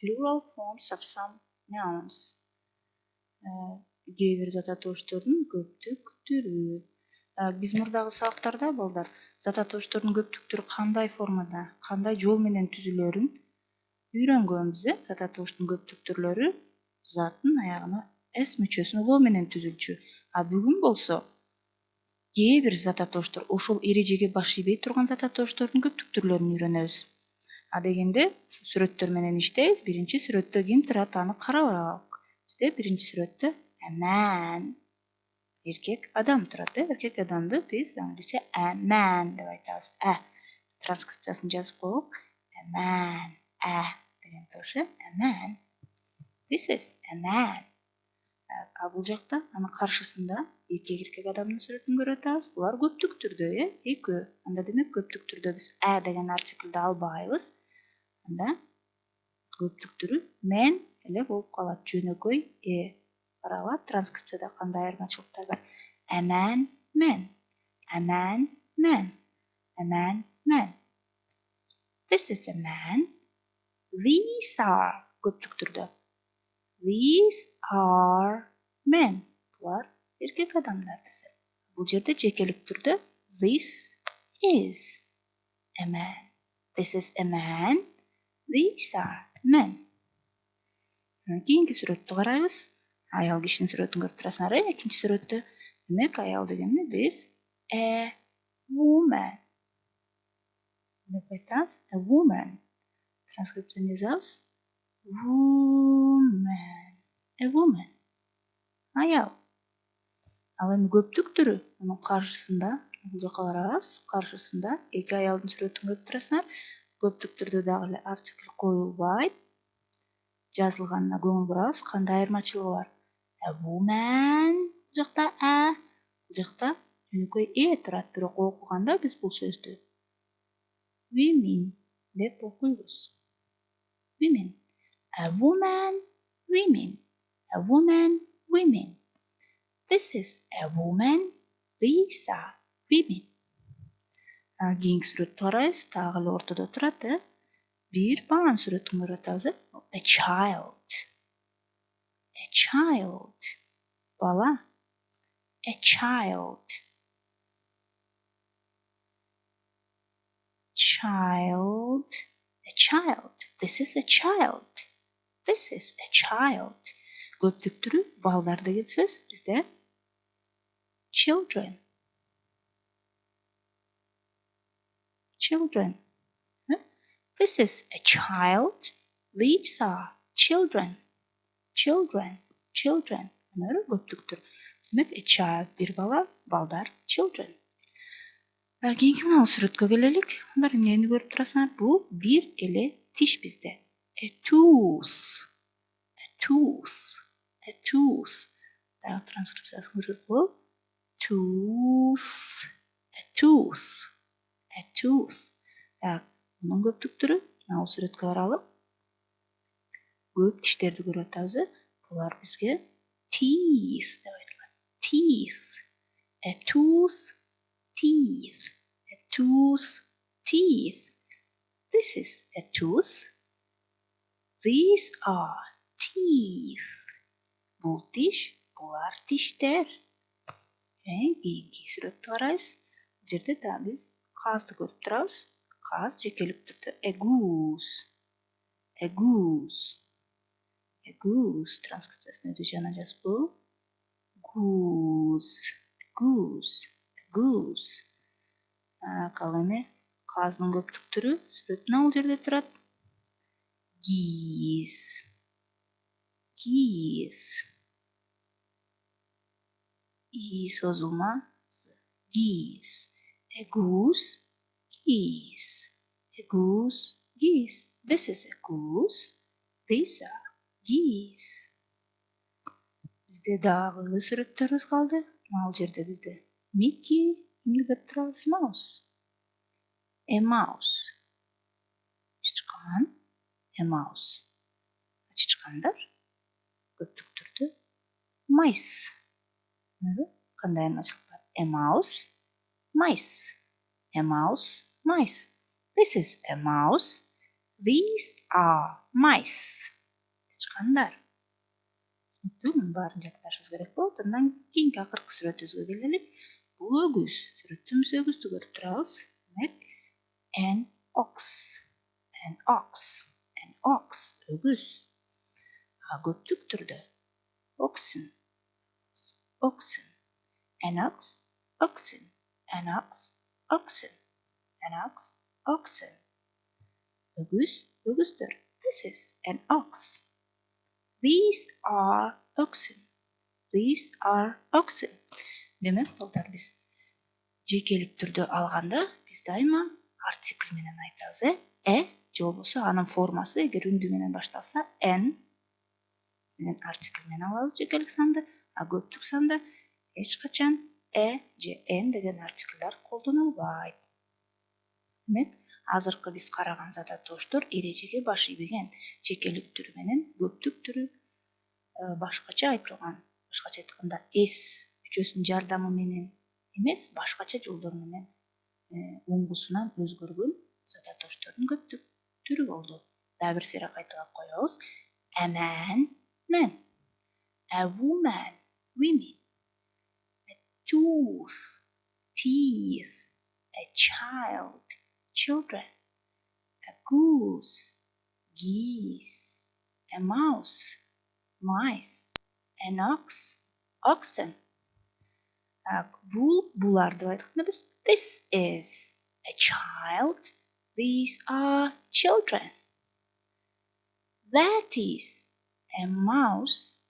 Plural forms of some nouns. Кейбір зат атаушылардың көптүк түрү. Биз мурдагы сабактарда балдар зат атаушылардың көптүк түрү кандай формада, кандай жол менен түзүлөрүн үйрөнгөнбүз. Зат атаушылардың көптүк түрлөрү заттын аягына с мүчөсүн улоо менен түзүлчү. Бүгүн болсо кээ бир зат атаушылар ошол эрежеге баш ийбей турган зат атаушылардын көптүк түрлөрүн үйрөнөбүз. Дегенде ушу сүрөттөр менен иштейбиз. Биринчи сүрөттө ким турат, аны карап алайлык. Бизде биринчи сүрөттө a man, эркек адам турат. Эркек адамды биз англисче a man деп айтабыз. Транскрипциясын жазып коелук. A man, деген туушу a man. This is a man. Бул жакта анын каршысында эркек адамдын сүрөтүн көрүп атабыз. Булар көптүк түрдө, экөө. Анда демек көптүк түрдө биз деген артиклди албайбыз. Анда көптүк түрү мен эле болуп калат. Жөнөкөй карагыла, транскрипцияда кандай айырмачылыктар бар. A man, man. A man, man. A man, man. This is a man. These are көптүк түрдө. These are men. Булар эркек адамдар десек. Бул жерде жекелик түрдө this is a man. This is a man. These are men. Кийинки сүрөттү карайбыз. Аял кишинин сүрөтүн көрүп турасыңар, экинчи сүрөттө. Демек аял дегенде биз a woman деп айтабыз. A woman. Транскрипцияны жазабыз. Woman. A woman. Аял. Ал эми көптүк түрү анын каршысында, бул жака карабыз, каршысында эки аялдын сүрөтүн көрүп турасыңар. Көптүк түрдө дагы эле артикль коюлбайт. Жазылганына көңүл бурабыз. Кандай айырмачылыгы бар? A woman. Бул жакта бул жакта жөнөкөй турат. Бирок окуганда биз бул сөздү women деп окуйбуз. Women. A woman, women. A woman, women. This is a woman. These are women. Кийинки сүрөттү карайбыз. Дагы эле ортодо турат, бир баланын сүрөтүн көрүп атабыз. A child. A child. Бала. A child. Child. A child. This is a child. This is a child. Көптүк түрү балдар деген сөз бизде children. Children. This is a child. These are children. Children. Children. Bunlar көптүк түр. Демек a child бир бала, балдар children. Кийинки мына сүрөткө келелик. Мындар эмнени көрүп турасыңар? Бул бир эле тиш бизде. A tooth. A tooth. A tooth. Дагы транскрипциясын көрүп коелук. Tooth. A tooth. A tooth. Мунун көптүк түрү мына сүрөткө каралып. Көп тиштерди көрүп атабыз. Булар бизге teeth деп айтылат. Teeth. A tooth. Teeth. A tooth. Teeth. This is a tooth. These are teeth. Бул тиш, булар тиштер. Кийинки сүрөттү карайбыз. Бул жерде да биз казды көрүп турабыз. Каз жекелик түрдө a goose. A goose. A goose. Транскрипциясын өтө жана жазып коелук. Goose. Goose. Goose. Ал эми каздын көптүк түрү сүрөттүн ал жерде турат. Geese. Geese. Созулма. Geese. A goose. Geese. A goose. Geese. This is a goose. These are geese. Бизде дагы сүрөттөрүбүз калды. Ал жерде бизде Mickey, эмне көрүп турабыз? Mouse. A mouse. Чычкан. A mouse. Чычкандар көптүк түрдө mice. Кандай айырмачылык бар? A mouse. Mice. A mouse. Mice. This is a mouse. These are mice. Тышкандар. Бүгүн баарын жатташыбыз керек болот. Андан кийинки акыркы сүрөтүбүзгө келелик. Бул өгүз. Сүрөттүбүз өгүздү көрүп турабыз. Демек, an ox. An ox. An ox. Өгүз. Көптүк түрдө oxen. Oxen. An ox. Oxen. An ox. Oxen. An ox. Oxen. Өгүз. Өгүздөр. This is an ox. These are oxen. These are oxen. Демек, балдар, биз жекелик түрдө алганда биз дайыма артикль менен айтабыз, же болбосо анын формасы эгер үндү менен башталса n менен артикль менен алабыз жекелик санды, көптүк санда эч качан же n деген артикльдар колдонулбайт. Демек, азыркы биз караган зататооштор эрежеге баш ийбеген жекелик түрү менен көптүк түрү башкача айтылган. Башкача айтканда s үчөсүнүн жардамы менен эмес, башкача жолдор менен уңгусунан өзгөргөн зататооштордун көптүк түрү болду. Дагы бир сыйра кайталап коебуз. A man, men. A woman, women. A tooth, teeth. A child, children. A goose, geese. A mouse, mice. An ox, oxen. Булар деп айтканда биз this is a child, these are children. That is a mouse,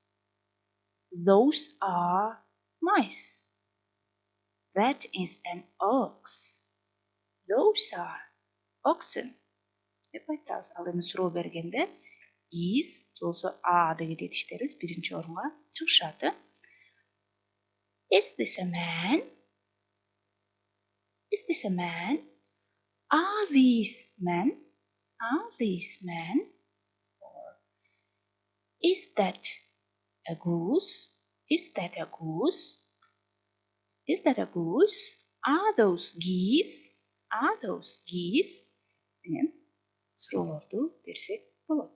those are mice. That is an ox, those are oxen. Деп айтабыз. Ал эми суроо бергенде is же болбосо a деген этиштерибиз биринчи орунга чыгышат. Is this a man? Is this a man? Are these men? Are these men? Or is that a goose? Is that a goose? Is that a goose? Are those geese? Are those geese? Деген суроолорду берсек болот.